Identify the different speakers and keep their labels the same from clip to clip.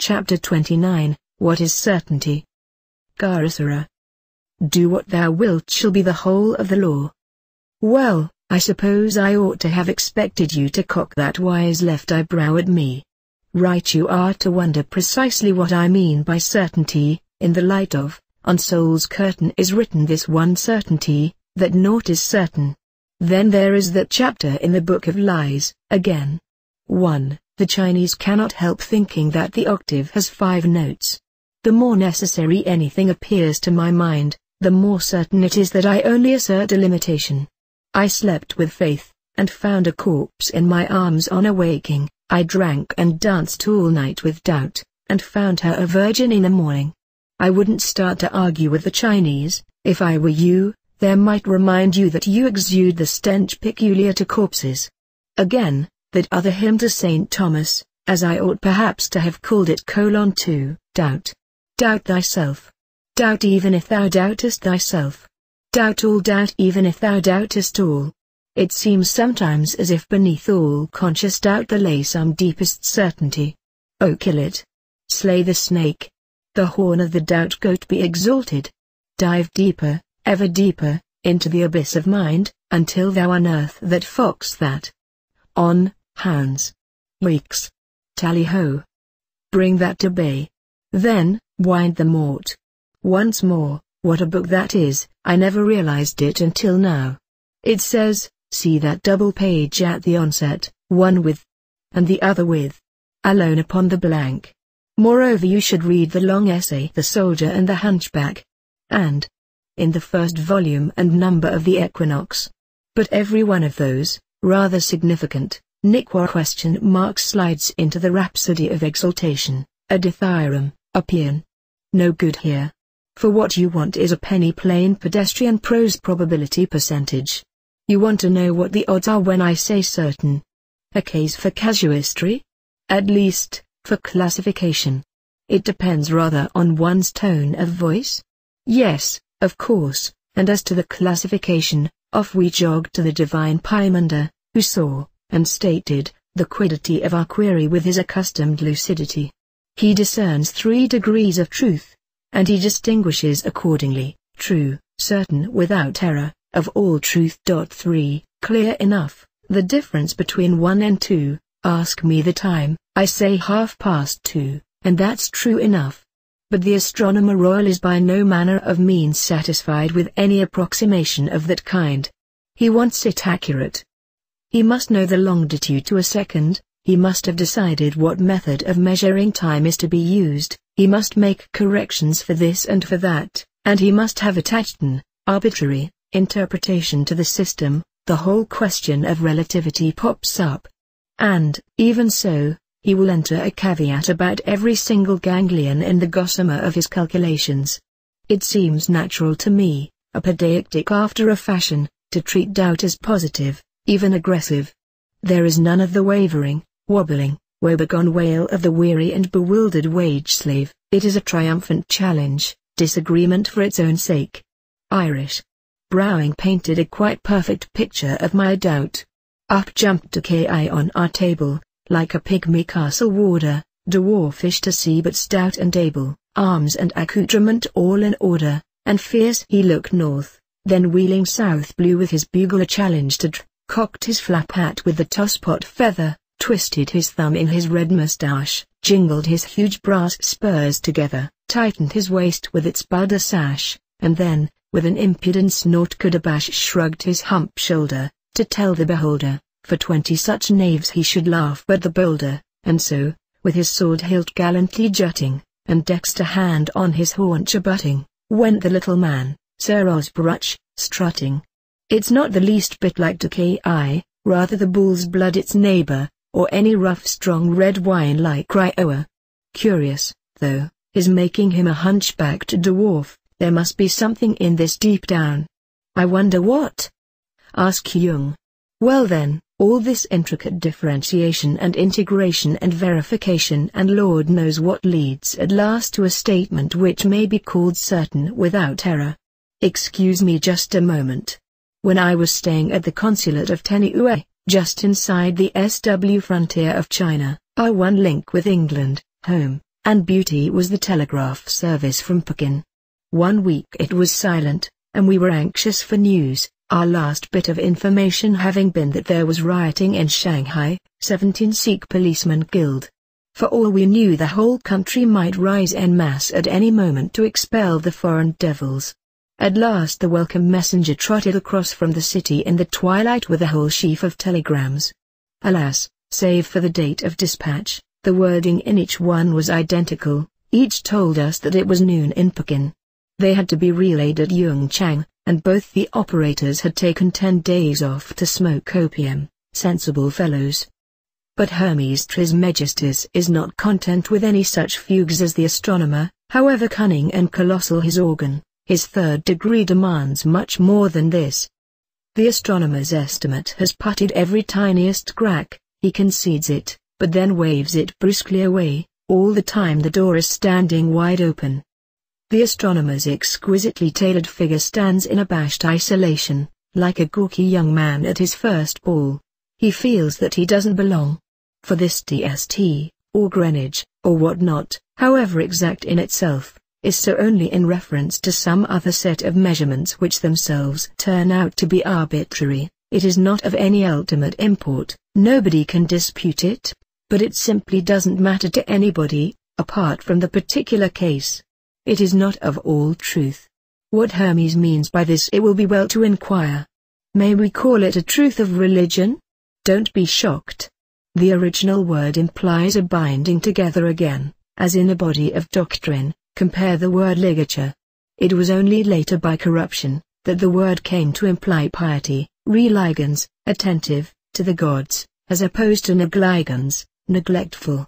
Speaker 1: Chapter 29, What is Certainty? Garasara. Do what thou wilt shall be the whole of the law. Well, I suppose I ought to have expected you to cock that wise left eyebrow at me. Right you are to wonder precisely what I mean by certainty, in the light of, on soul's curtain is written this one certainty, that naught is certain. Then there is that chapter in the Book of Lies, again. 1. The Chinese cannot help thinking that the octave has 5 notes. The more necessary anything appears to my mind, the more certain it is that I only assert a limitation. I slept with faith, and found a corpse in my arms on awaking. I drank and danced all night with doubt, and found her a virgin in the morning. I wouldn't start to argue with the Chinese. If I were you, there might remind you that you exude the stench peculiar to corpses. Again, that other hymn to St. Thomas, as I ought perhaps to have called it: 2, doubt. Doubt thyself. Doubt even if thou doubtest thyself. Doubt all, doubt even if thou doubtest all. It seems sometimes as if beneath all conscious doubt there lay some deepest certainty. Oh, kill it. Slay the snake. The horn of the doubt goat be exalted. Dive deeper, ever deeper, into the abyss of mind, until thou unearth that fox that. On, hounds. Weeks. Tally-ho. Bring that to bay. Then, wind the mort. Once more, what a book that is. I never realized it until now. It says, see that double page at the onset, one with, and the other with, alone upon the blank. Moreover, you should read the long essay The Soldier and the Hunchback. And, in the first volume and number of the Equinox. But every one of those, rather significant, question marks slides into the rhapsody of exaltation, a dithyramb, a paean. No good here. For what you want is a penny plain pedestrian prose probability percentage. You want to know what the odds are when I say certain. A case for casuistry? At least, for classification. It depends rather on one's tone of voice? Yes, of course, and as to the classification, off we jogged to the divine Pymander, who saw, and stated, the quiddity of our query with his accustomed lucidity. He discerns 3 degrees of truth, and he distinguishes accordingly, true, certain without error, of all truth. 3, clear enough, the difference between 1 and 2, ask me the time, I say 2:30, and that's true enough. But the astronomer royal is by no manner of means satisfied with any approximation of that kind. He wants it accurate. He must know the longitude to a second, he must have decided what method of measuring time is to be used, he must make corrections for this and for that, and he must have attached an arbitrary interpretation to the system. The whole question of relativity pops up. And, even so, he will enter a caveat about every single ganglion in the gossamer of his calculations. It seems natural to me, a pedagogic after a fashion, to treat doubt as positive, even aggressive. There is none of the wavering, wobbling, woebegone wail of the weary and bewildered wage slave. It is a triumphant challenge, disagreement for its own sake. Irish. Browning painted a quite perfect picture of my doubt. Up jumped Ki on our table, like a pygmy castle warder, dwarfish to see but stout and able, arms and accoutrement all in order, and fierce he looked north, then wheeling south blew with his bugle a challenge to cocked his flap hat with the tosspot feather, twisted his thumb in his red moustache, jingled his huge brass spurs together, tightened his waist with its Buddha sash, and then, with an impudence naught could abash, shrugged his hump shoulder, to tell the beholder, for 20 such knaves he should laugh but the bolder, and so, with his sword hilt gallantly jutting, and dexter hand on his haunch abutting, went the little man, Sir Osbruch, strutting. It's not the least bit like Ki, rather the bull's blood its neighbor, or any rough strong red wine like Crioa. Curious, though, is making him a hunchbacked dwarf. There must be something in this deep down. I wonder what? Ask Jung. Well then, all this intricate differentiation and integration and verification and Lord knows what leads at last to a statement which may be called certain without error. Excuse me just a moment. When I was staying at the consulate of Teniue, just inside the SW frontier of China, our one link with England, home, and beauty was the telegraph service from Pekin. 1 week it was silent, and we were anxious for news, our last bit of information having been that there was rioting in Shanghai, 17 Sikh policemen killed. For all we knew the whole country might rise en masse at any moment to expel the foreign devils. At last the welcome messenger trotted across from the city in the twilight with a whole sheaf of telegrams. Alas, save for the date of dispatch, the wording in each one was identical, each told us that it was noon in Pekin. They had to be relayed at Yungchang, and both the operators had taken 10 days off to smoke opium, sensible fellows. But Hermes Trismegistus is not content with any such fugues as the astronomer, however cunning and colossal his organ. His third degree demands much more than this. The astronomer's estimate has putted every tiniest crack, he concedes it, but then waves it brusquely away, all the time the door is standing wide open. The astronomer's exquisitely tailored figure stands in abashed isolation, like a gawky young man at his first ball. He feels that he doesn't belong. For this TST, or Greenwich, or what not, however exact in itself, is so only in reference to some other set of measurements which themselves turn out to be arbitrary. It is not of any ultimate import, nobody can dispute it, but it simply doesn't matter to anybody, apart from the particular case. It is not of all truth. What Hermes means by this it will be well to inquire. May we call it a truth of religion? Don't be shocked. The original word implies a binding together again, as in a body of doctrine, compare the word ligature. It was only later by corruption, that the word came to imply piety, religens, attentive, to the gods, as opposed to negligens, neglectful.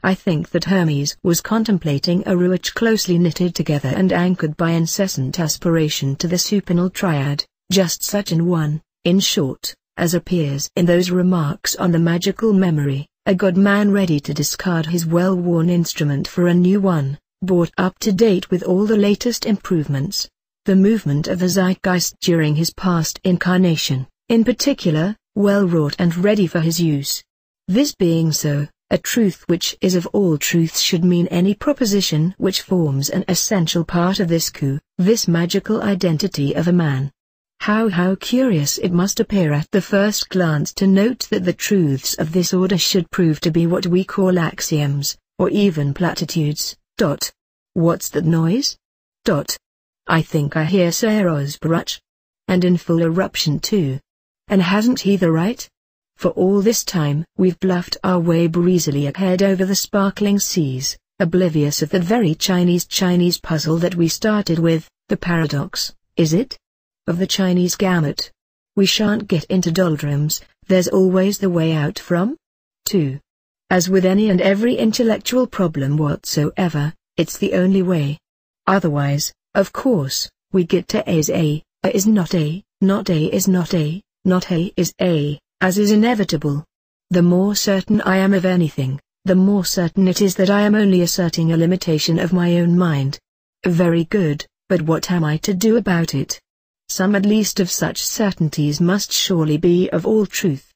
Speaker 1: I think that Hermes was contemplating a ruach closely knitted together and anchored by incessant aspiration to the supernal triad, just such an one, in short, as appears in those remarks on the magical memory, a god-man ready to discard his well-worn instrument for a new one, brought up to date with all the latest improvements. The movement of the zeitgeist during his past incarnation, in particular, well wrought and ready for his use. This being so, a truth which is of all truths should mean any proposition which forms an essential part of this coup, this magical identity of a man. How curious it must appear at the first glance to note that the truths of this order should prove to be what we call axioms, or even platitudes. What's that noise? I think I hear Sir Osbruch. And in full eruption too. And hasn't he the right? For all this time we've bluffed our way breezily ahead over the sparkling seas, oblivious of the very Chinese puzzle that we started with, the paradox, is it? Of the Chinese gamut. We shan't get into doldrums, there's always the way out from? 2. As with any and every intellectual problem whatsoever, it's the only way. Otherwise, of course, we get to A is not A, not A is not A, not A is A, as is inevitable. The more certain I am of anything, the more certain it is that I am only asserting a limitation of my own mind. Very good, but what am I to do about it? Some at least of such certainties must surely be of all truth.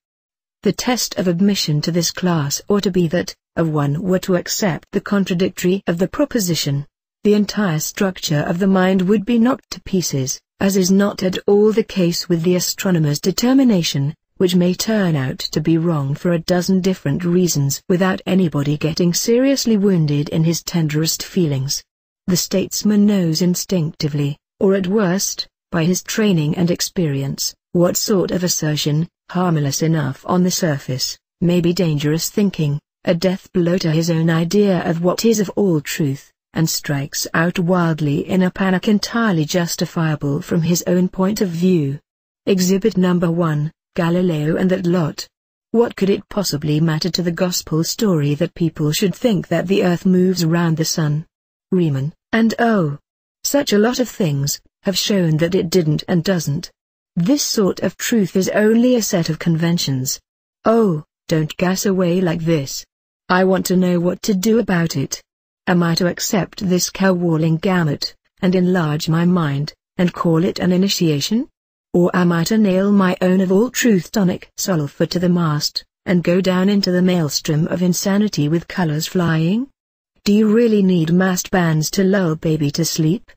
Speaker 1: The test of admission to this class ought to be that, if one were to accept the contradictory of the proposition, the entire structure of the mind would be knocked to pieces, as is not at all the case with the astronomer's determination, which may turn out to be wrong for a dozen different reasons without anybody getting seriously wounded in his tenderest feelings. The statesman knows instinctively, or at worst, by his training and experience, what sort of assertion, harmless enough on the surface, may be dangerous thinking, a death blow to his own idea of what is of all truth, and strikes out wildly in a panic entirely justifiable from his own point of view. Exhibit number 1, Galileo and that lot. What could it possibly matter to the gospel story that people should think that the earth moves around the sun? Riemann, and oh, such a lot of things, have shown that it didn't and doesn't. This sort of truth is only a set of conventions. Oh, don't gas away like this. I want to know what to do about it. Am I to accept this caterwauling gamut, and enlarge my mind, and call it an initiation? Or am I to nail my own of all truth tonic sulphur to the mast, and go down into the maelstrom of insanity with colors flying? Do you really need massed bands to lull baby to sleep?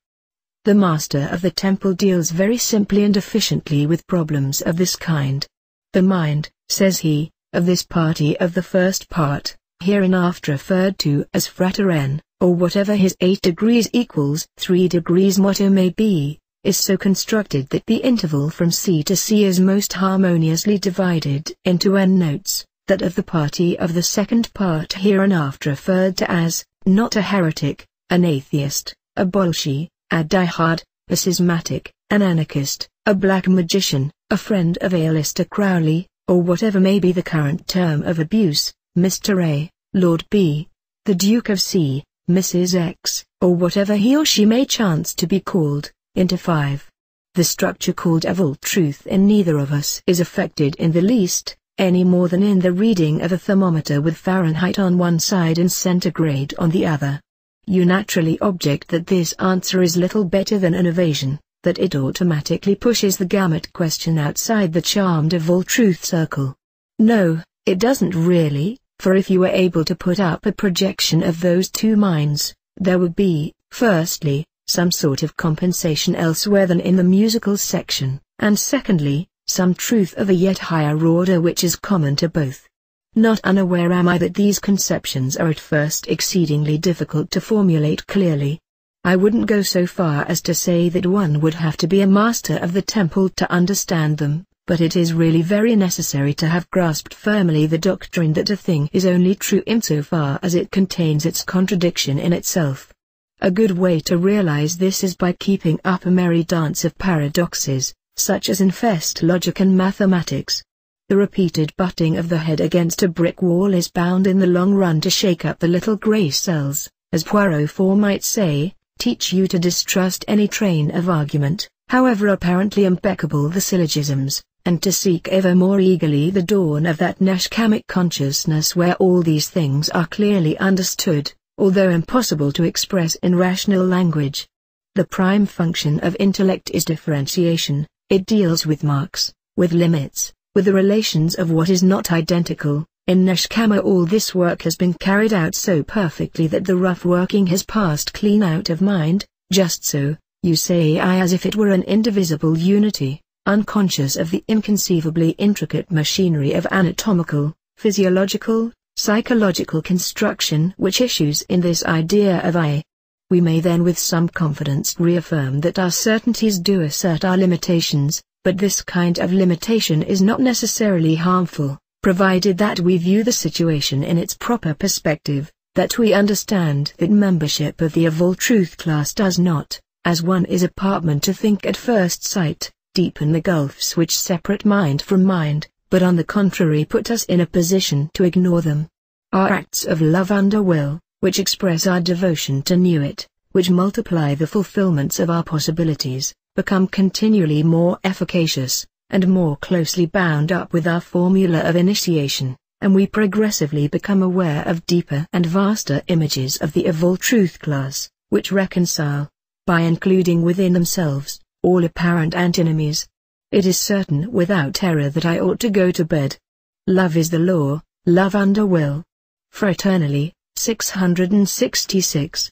Speaker 1: The master of the temple deals very simply and efficiently with problems of this kind. The mind, says he, of this party of the first part, hereinafter referred to as frater n, or whatever his 8 degrees equals 3 degrees motto may be, is so constructed that the interval from C to C is most harmoniously divided into n notes, that of the party of the second part hereinafter referred to as, not a heretic, an atheist, a bolshi, a diehard, a schismatic, an anarchist, a black magician, a friend of Aleister Crowley, or whatever may be the current term of abuse, Mr. A, Lord B, the Duke of C, Mrs. X, or whatever he or she may chance to be called, into 5. The structure called avol truth in neither of us is affected in the least, any more than in the reading of a thermometer with Fahrenheit on one side and centigrade on the other. You naturally object that this answer is little better than an evasion, that it automatically pushes the gamut question outside the charmed avol truth circle. No, it doesn't really, for if you were able to put up a projection of those two minds, there would be, firstly, some sort of compensation elsewhere than in the musical section, and secondly, some truth of a yet higher order which is common to both. Not unaware am I that these conceptions are at first exceedingly difficult to formulate clearly. I wouldn't go so far as to say that one would have to be a master of the temple to understand them, but it is really very necessary to have grasped firmly the doctrine that a thing is only true insofar as it contains its contradiction in itself. A good way to realize this is by keeping up a merry dance of paradoxes, such as infest logic and mathematics. The repeated butting of the head against a brick wall is bound in the long run to shake up the little grey cells, as Poirot might say, teach you to distrust any train of argument, however apparently impeccable the syllogisms, and to seek ever more eagerly the dawn of that neshkamic consciousness where all these things are clearly understood, although impossible to express in rational language. The prime function of intellect is differentiation. It deals with marks, with limits, with the relations of what is not identical. In Neshkama all this work has been carried out so perfectly that the rough working has passed clean out of mind. Just so, you say I as if it were an indivisible unity, unconscious of the inconceivably intricate machinery of anatomical, physiological, psychological construction which issues in this idea of I. We may then with some confidence reaffirm that our certainties do assert our limitations, but this kind of limitation is not necessarily harmful, provided that we view the situation in its proper perspective, that we understand that membership of the avol truth class does not, as one is apartment to think at first sight, deepen the gulfs which separate mind from mind, but on the contrary put us in a position to ignore them. Our acts of love and will, which express our devotion to know it, which multiply the fulfillments of our possibilities, become continually more efficacious, and more closely bound up with our formula of initiation, and we progressively become aware of deeper and vaster images of the avol truth class, which reconcile, by including within themselves, all apparent antinomies. It is certain without error that I ought to go to bed. Love is the law, love and a will. Fraternally, 666.